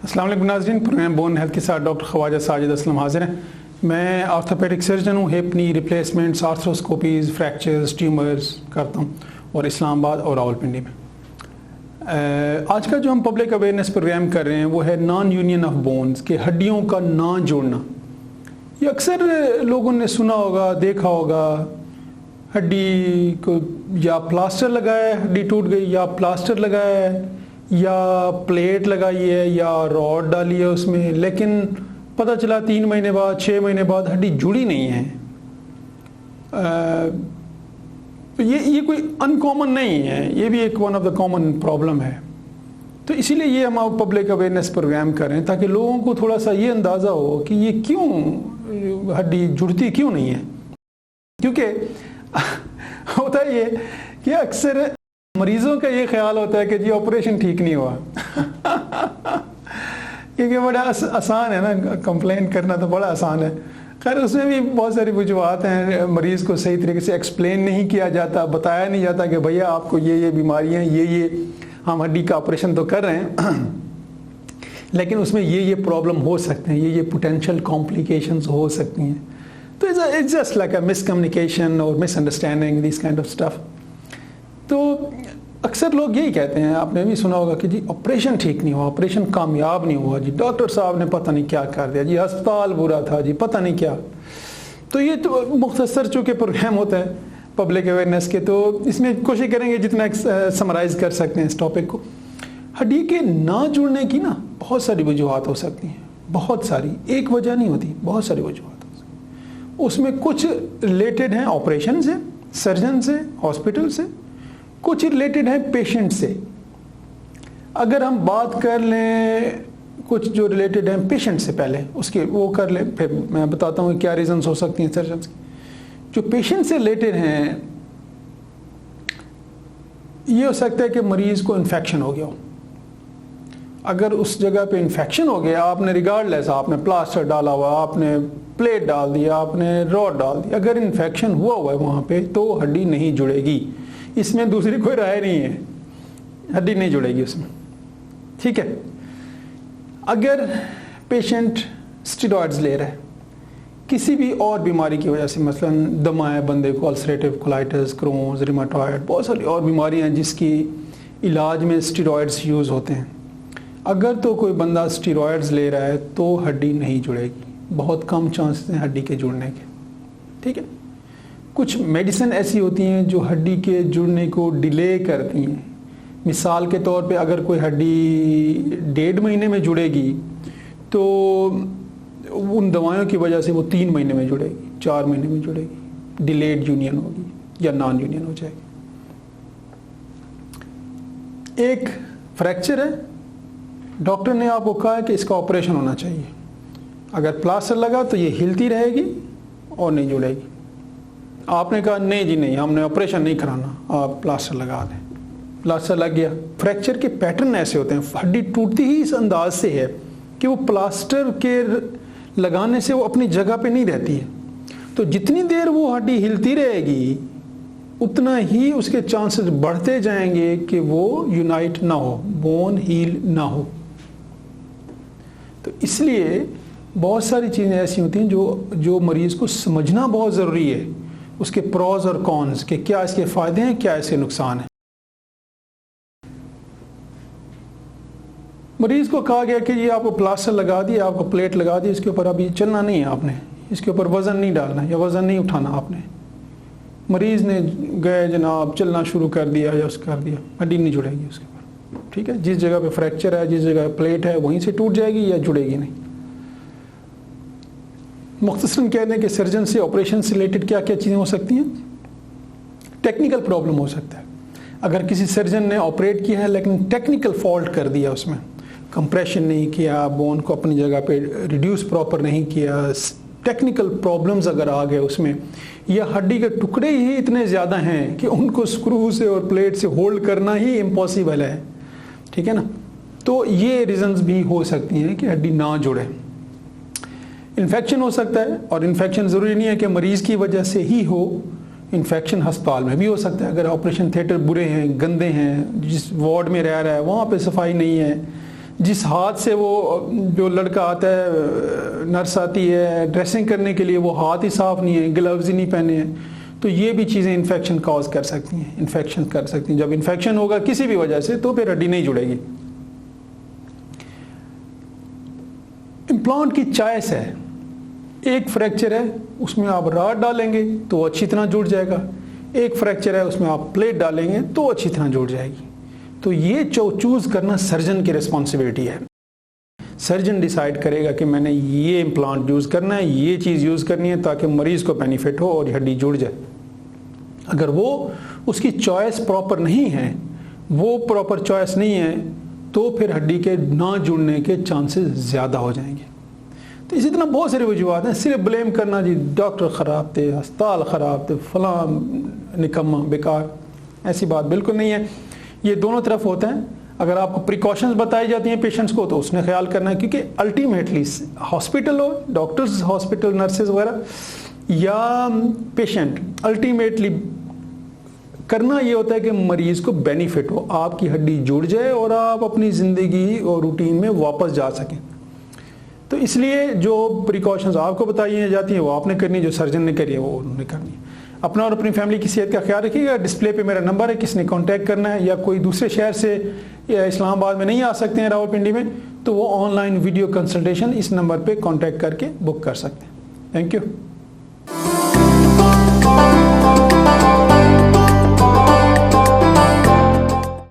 السلام علیکم ناظرین، پروگرام بون ہیلتھ کے ساتھ ڈاکٹر خواجہ ساجد اسلم حاضر ہیں۔ میں آرتھوپیڈک سرجن ہوں، ہپ نی ریپلیسمنٹس، آرتھروسکوپیز، فریکچرز، ٹیومرز کرتا ہوں اور اسلام آباد اور راولپنڈی میں۔ آج کا جو ہم پبلک اویئرنیس پروگرام کر رہے ہیں وہ ہے نان یونین آف بونز، کہ ہڈیوں کا نہ جوڑنا۔ یہ اکثر لوگوں نے سنا ہوگا، دیکھا ہوگا، ہڈی کو یا پلاسٹر لگایا ہے، ہڈی ٹوٹ گئی، یا پلاسٹر لگایا ہے، یا پلیٹ لگائی ہے، یا راڈ ڈالی ہے اس میں، لیکن پتہ چلا 3 مہینے بعد 6 مہینے بعد ہڈی جڑی نہیں ہے۔ یہ کوئی ان کامن نہیں ہے، یہ بھی ایک one of the common problem ہے۔ تو اسی لیے یہ ہم پبلک اویئرنیس پروگرام کر رہے ہیں تاکہ لوگوں کو تھوڑا سا یہ اندازہ ہو کہ یہ کیوں ہڈی جڑتی کیوں نہیں ہے۔ کیونکہ ہوتا یہ کہ اکثر مریضوں کا یہ خیال ہوتا ہے کہ جی آپریشن ٹھیک نہیں ہوا۔ کیونکہ بڑا آسان ہے نا، کمپلین کرنا تو بڑا آسان ہے۔ خیر اس میں بھی بہت ساری وجوہات ہیں، مریض کو صحیح طریقے سے ایکسپلین نہیں کیا جاتا، بتایا نہیں جاتا کہ بھیا آپ کو یہ بیماریاں ہیں، یہ ہم ہڈی کا آپریشن تو کر رہے ہیں لیکن اس میں یہ پرابلم ہو سکتے ہیں، یہ پوٹینشیل کمپلیکیشنز ہو سکتی ہیں۔ تو it's just like a miscommunication اور misunderstanding, these kind of stuff. تو اکثر لوگ یہی کہتے ہیں، آپ نے بھی سنا ہوگا کہ جی آپریشن ٹھیک نہیں ہوا، آپریشن کامیاب نہیں ہوا، جی ڈاکٹر صاحب نے پتہ نہیں کیا کر دیا، جی ہسپتال برا تھا، جی پتہ نہیں کیا۔ تو یہ تو مختصر چونکہ پروگرام ہوتا ہے پبلک اویئرنیس کے، تو اس میں کوشش کریں گے جتنا سمرائز کر سکتے ہیں اس ٹاپک کو۔ ہڈی کے نہ جڑنے کی نا بہت ساری وجوہات ہو سکتی ہیں، بہت ساری، ایک وجہ نہیں ہوتی، بہت ساری وجوہات ہو سکتی ہیں۔ اس میں کچھ ریلیٹڈ ہیں آپریشن سے، سرجن سے، ہاسپٹل سے، کچھ ریلیٹڈ ہیں پیشنٹ سے۔ اگر ہم بات کر لیں کچھ جو ریلیٹڈ ہیں پیشنٹ سے، پہلے اس کے وہ کر لیں، پھر میں بتاتا ہوں کیا ریزنز ہو سکتی ہیں سرجنس کی۔ جو پیشنٹ سے ریلیٹڈ ہیں، یہ ہو سکتا ہے کہ مریض کو انفیکشن ہو گیا ہو۔ اگر اس جگہ پہ انفیکشن ہو گیا، آپ نے ریگارڈ لیس، آپ نے پلاسٹر ڈالا ہوا، آپ نے پلیٹ ڈال دیا، آپ نے راڈ ڈال دی، اگر انفیکشن ہوا ہے وہاں پہ تو ہڈی نہیں جڑے گی۔ اس میں دوسری کوئی رائے نہیں ہے، ہڈی نہیں جڑے گی اس میں، ٹھیک ہے۔ اگر پیشنٹ اسٹیرائڈز لے رہا ہے کسی بھی اور بیماری کی وجہ سے، مثلا دمہ ہے بندے کو، السریٹیو کولائٹس، کرونز، ریماٹوائڈ، بہت ساری اور بیماریاں ہیں جس کی علاج میں اسٹیرائڈز یوز ہوتے ہیں، اگر تو کوئی بندہ اسٹیرائڈز لے رہا ہے تو ہڈی نہیں جڑے گی، بہت کم چانسز ہیں ہڈی کے جڑنے کے، ٹھیک ہے۔ کچھ میڈیسن ایسی ہوتی ہیں جو ہڈی کے جڑنے کو ڈیلے کرتی ہیں۔ مثال کے طور پہ اگر کوئی ہڈی 1.5 مہینے میں جڑے گی تو ان دوائیوں کی وجہ سے وہ 3 مہینے میں جڑے گی، 4 مہینے میں جڑے گی، ڈیلیڈ یونین ہوگی یا نان یونین ہو جائے گی۔ ایک فریکچر ہے، ڈاکٹر نے آپ کو کہا ہے کہ اس کا آپریشن ہونا چاہیے، اگر پلاسٹر لگا تو یہ ہلتی رہے گی اور نہیں جڑے گی۔ آپ نے کہا نہیں جی نہیں، ہم نے آپریشن نہیں کرانا، آپ پلاسٹر لگا دیں، پلاسٹر لگ گیا۔ فریکچر کے پیٹرن ایسے ہوتے ہیں، ہڈی ٹوٹتی ہی اس انداز سے ہے کہ وہ پلاسٹر کے لگانے سے وہ اپنی جگہ پہ نہیں رہتی ہے، تو جتنی دیر وہ ہڈی ہلتی رہے گی اتنا ہی اس کے چانسز بڑھتے جائیں گے کہ وہ یونائٹ نہ ہو، بون ہیل نہ ہو۔ تو اس لیے بہت ساری چیزیں ایسی ہوتی ہیں جو مریض کو سمجھنا بہت ضروری ہے، اس کے پروز اور کونز، کہ کیا اس کے فائدے ہیں، کیا اس کے نقصان ہیں۔ مریض کو کہا گیا کہ یہ آپ کو پلاسٹر لگا دیا، آپ کو پلیٹ لگا دی، اس کے اوپر ابھی چلنا نہیں ہے آپ نے، اس کے اوپر وزن نہیں ڈالنا یا وزن نہیں اٹھانا آپ نے۔ مریض نے گئے جناب چلنا شروع کر دیا یا اس کر دیا، ہڈی نہیں جڑے گی اس کے اوپر، ٹھیک ہے۔ جس جگہ پہ فریکچر ہے، جس جگہ پلیٹ ہے، وہیں سے ٹوٹ جائے گی یا جڑے گی نہیں۔ مختصراً کہہ دیں کہ سرجن سے آپریشن سے ریلیٹڈ کیا کیا چیزیں ہو سکتی ہیں۔ ٹیکنیکل پرابلم ہو سکتا ہے، اگر کسی سرجن نے آپریٹ کیا ہے لیکن ٹیکنیکل فالٹ کر دیا، اس میں کمپریشن نہیں کیا، بون کو اپنی جگہ پہ ریڈیوس پراپر نہیں کیا، ٹیکنیکل پرابلمز اگر آ گئے اس میں، یا ہڈی کے ٹکڑے ہی اتنے زیادہ ہیں کہ ان کو اسکرو سے اور پلیٹ سے ہولڈ کرنا ہی امپاسبل ہے، ٹھیک ہے نا، تو یہ ریزنز بھی ہو سکتی ہیں کہ ہڈی نہ جڑے۔ انفیکشن ہو سکتا ہے، اور انفیکشن ضروری نہیں ہے کہ مریض کی وجہ سے ہی ہو، انفیکشن ہسپتال میں بھی ہو سکتا ہے، اگر آپریشن تھیٹر برے ہیں، گندے ہیں، جس وارڈ میں رہ رہا ہے وہاں پہ صفائی نہیں ہے، جس ہاتھ سے وہ جو لڑکا آتا ہے نرس آتی ہے ڈریسنگ کرنے کے لیے وہ ہاتھ ہی صاف نہیں ہے گلوز ہی نہیں پہنے ہیں تو یہ بھی چیزیں انفیکشن کاز کر سکتی ہیں انفیکشن کر سکتی ہیں. جب انفیکشن ہوگا کسی بھی وجہ سے تو پھر ہڈی نہیں جڑے گی. امپلانٹ کی چوائس ہے. ایک فریکچر ہے اس میں آپ راڈ ڈالیں گے تو اچھی طرح جڑ جائے گا. ایک فریکچر ہے اس میں آپ پلیٹ ڈالیں گے تو اچھی طرح جڑ جائے گی. تو یہ چوز کرنا سرجن کی ریسپانسبلٹی ہے. سرجن ڈیسائیڈ کرے گا کہ میں نے یہ امپلانٹ یوز کرنا ہے یہ چیز یوز کرنی ہے تاکہ مریض کو بینیفٹ ہو اور یہ ہڈی جڑ جائے. اگر وہ اس کی چوائس پراپر نہیں ہے وہ پراپر چوائس نہیں ہے تو پھر ہڈی کے نہ جڑنے کے چانسز زیادہ ہو جائیں گے. تو اسی طرح بہت ساری وجوہات ہیں. صرف بلیم کرنا جی ڈاکٹر خراب تھے ہسپتال خراب تھے فلاں نکما بیکار ایسی بات بالکل نہیں ہے. یہ دونوں طرف ہوتا ہے. اگر آپ کو پریکاشنز بتائی جاتی ہیں پیشنٹس کو تو اس نے خیال کرنا ہے کیونکہ الٹیمیٹلی ہاسپٹل ہو ڈاکٹرز ہاسپٹل نرسز وغیرہ یا پیشنٹ الٹیمیٹلی کرنا یہ ہوتا ہے کہ مریض کو بینیفٹ ہو آپ کی ہڈی جڑ جائے اور آپ اپنی زندگی اور روٹین میں واپس جا سکیں. تو اس لیے جو پریکاشنز آپ کو بتائی جاتی ہیں وہ آپ نے کرنی جو سرجن نے کری ہے وہ انہوں نے کرنی ہے. اپنا اور اپنی فیملی کی صحت کا خیال رکھیے گا. ڈسپلے پہ میرا نمبر ہے کس نے کانٹیکٹ کرنا ہے یا کوئی دوسرے شہر سے یا اسلام آباد میں نہیں آ سکتے ہیں راولپنڈی میں تو وہ آن لائن ویڈیو کنسلٹیشن اس نمبر پہ کانٹیکٹ کر کے بک کر سکتے ہیں. Thank you.